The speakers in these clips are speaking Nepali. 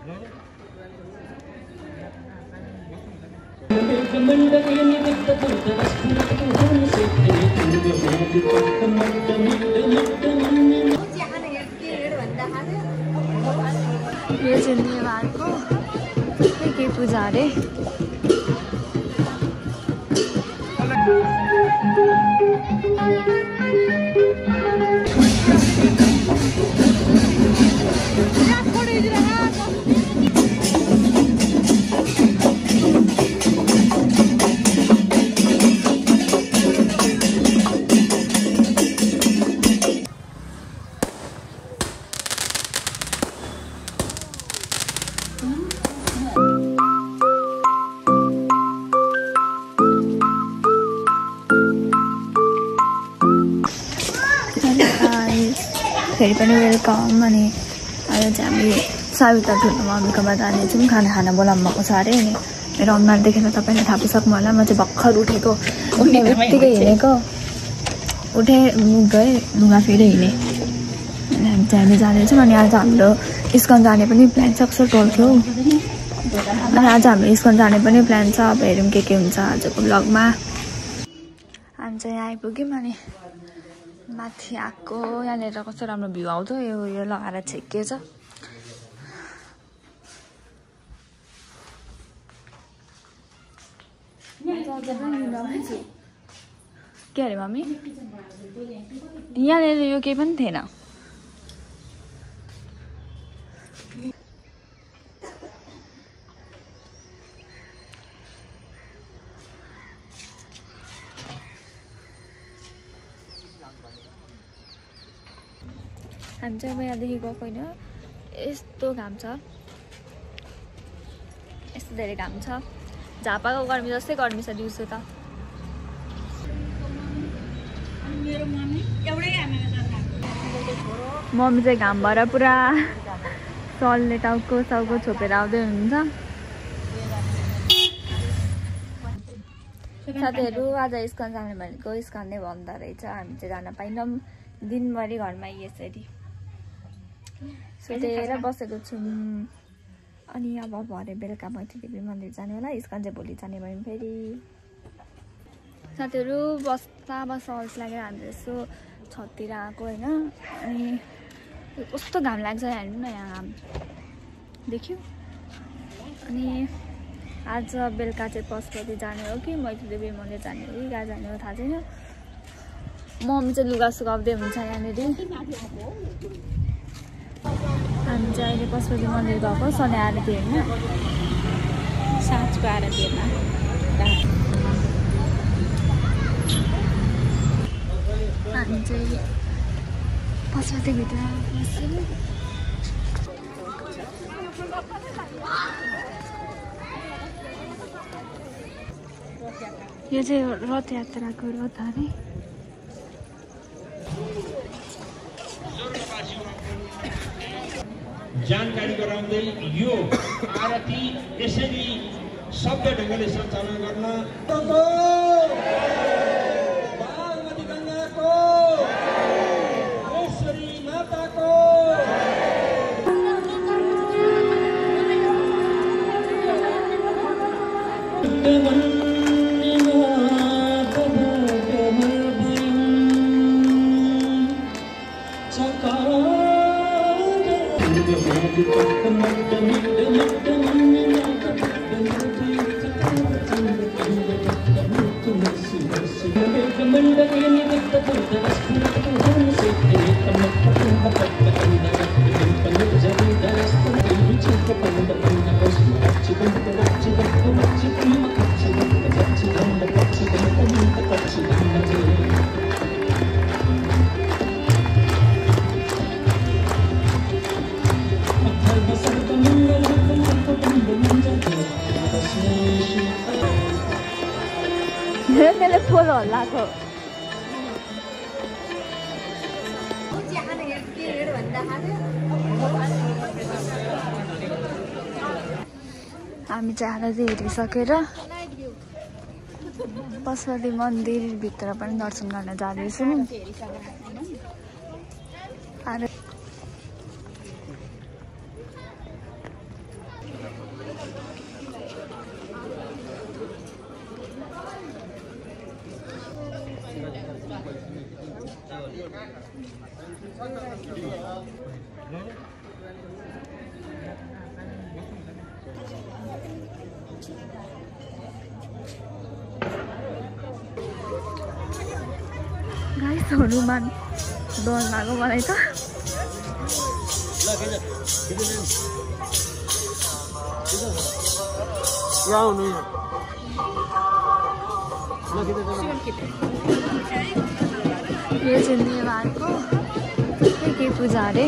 यो चाहिँ नेवारको के पूजा अरे। फेरि पनि वेलकम। अनि अहिले चाहिँ हामी साविता ठुलो मम्मीकोमा जानेछौँ। खाना बोलाउनु भएको छ अरे। अनि मेरो अनुहार देखेर तपाईँले थाहा पाइसक्नु होला। म चाहिँ भर्खर उठेको, उठ्ने बित्तिकै हिँडेको, उठे गएँ लुगा फेरि हिँडेँ। अनि हामी चाहिँ हामी जानेछौँ। अनि आज हाम्रो इस्कन जाने पनि प्लान सक्छ टोल्थ्यो। अनि आज हाम्रो इस्कन जाने पनि प्लान छ। अब हेरौँ के हुन्छ आजको ब्लगमा। हामी चाहिँ यहाँ आइपुग्यौँ। अनि माथि आएको यहाँनिर कस्तो राम्रो भ्यू आउँछ। यो लगाएर छेकिएछ। के अरे मम्मी यहाँनिर यो केही पनि थिएन। हामी चाहिँ अब यहाँदेखि गएको होइन। यस्तो घाम छ, यस्तो धेरै घाम छ। झापाको गर्मी जस्तै गर्मी छ दिउँसो त। मम्मी चाहिँ घाम भएर पुरा सलले टाउको छोपेर आउँदै हुनुहुन्छ। साथीहरू आज इस्कन जाने भनेको इस्कन नै भन्दो रहेछ। हामी चाहिँ जान पाइनौँ। दिनभरि घरमा यसरी सोचेर बसेको छौँ। अनि अब भरे बेलुका मैत्रीदेवी मन्दिर जाने होला। इस्कन चाहिँ भोलि जाने भयौँ फेरि। साथीहरू बस्दा अल्छी लागेर हामी यसो छततिर आएको होइन। अनि कस्तो घाम लाग्छ हेर्नु न, यहाँ घाम देख्यो। अनि आज बेलुका चाहिँ पशुपति जाने हो कि मैत्रीदेवी मन्दिर जाने हो कि कहाँ जाने हो थाहा छैन। मम्मी चाहिँ लुगा सुकाउँदै हुन्छ यहाँनिर। हामी चाहिँ अहिले पशुपति मन्दिर गएको सधैँ आरती होइन, साँझको आरती हेर्न। हामी चाहिँ पशुपतिभित्र बस्यौँ। यो चाहिँ रथ यात्राको रथ अरे। जानकारी गराउँदै यो आरती यसरी सभ्य ढङ्गले सञ्चालन गर्न बागमती गङ्गाको ईश्वरी माताको त्यसले फोलो हल्लाएको हामी चाहिँ आरती हेरिसकेर पशुपति मन्दिरभित्र पनि दर्शन गर्न जाँदैछौँ। गाइस हनुमान डर लाग्यो मलाई त यो चाहिँ नेवारको के पूजा अरे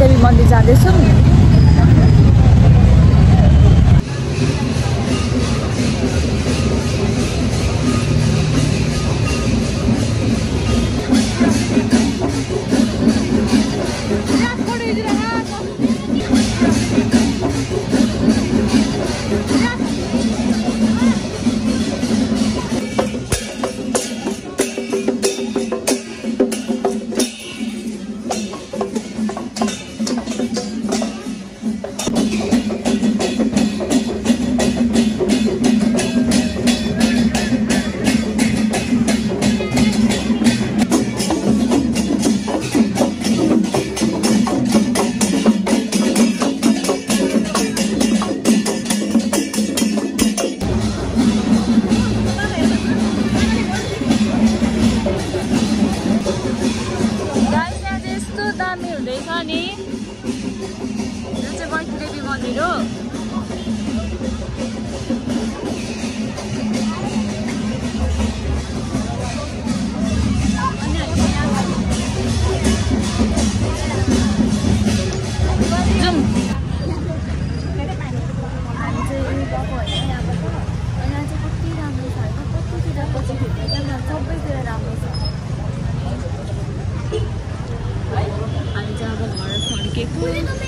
देवी मन्दिर जाँदैछौँ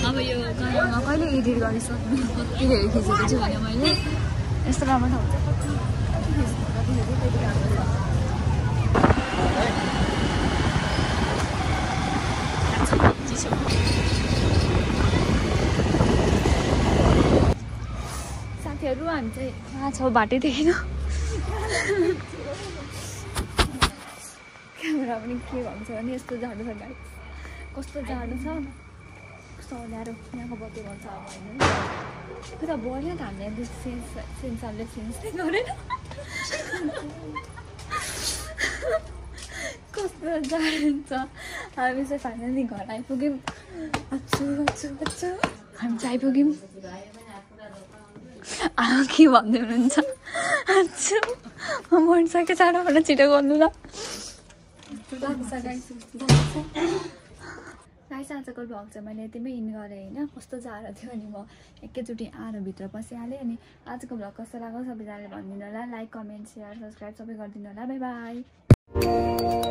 अब यो गानामा कहिले एडिट गरिसक्नु कति धेरै खिचेको छु भने मैले यस्तो राम्रो ठाउँ चाहिँ कति खिच्नु कतिखेर त्यति राम्रो साथीहरू हामी चाहिँ कहाँ छौँ बाटै देखेन क्यामेरा पनि के भन्छ भने यस्तो जाडो छ गाडी कस्तो जाडो छ कस्तो अँध्यारो यहाँको बत्ती भन्छ अब होइन पुरा बढ्यो त हामीले सेन्सरले सेन्स गरेन कस्तो जाडो हुन्छ हामी चाहिँ फाइनली घर आइपुग्यौँ अच्छु अच्छु अच्छु हामी चाहिँ आइपुग्यौँ के भन्दै हुनुहुन्छ अच्छु म मरिसकेँ चाँडोबाट छिटो गर्नु ल गाइस आजको भ्लग चाहिँ मैले यतिमै इन गरेँ होइन कस्तो जाडो थियो अनि म एकैचोटि आएर भित्र पसिहालेँ अनि आजको भ्लग कस्तो लाग्यो सबैजनाले भनिदिनु होला लाइक कमेन्ट सेयर सब्सक्राइब सबै गरिदिनु होला बाई बाई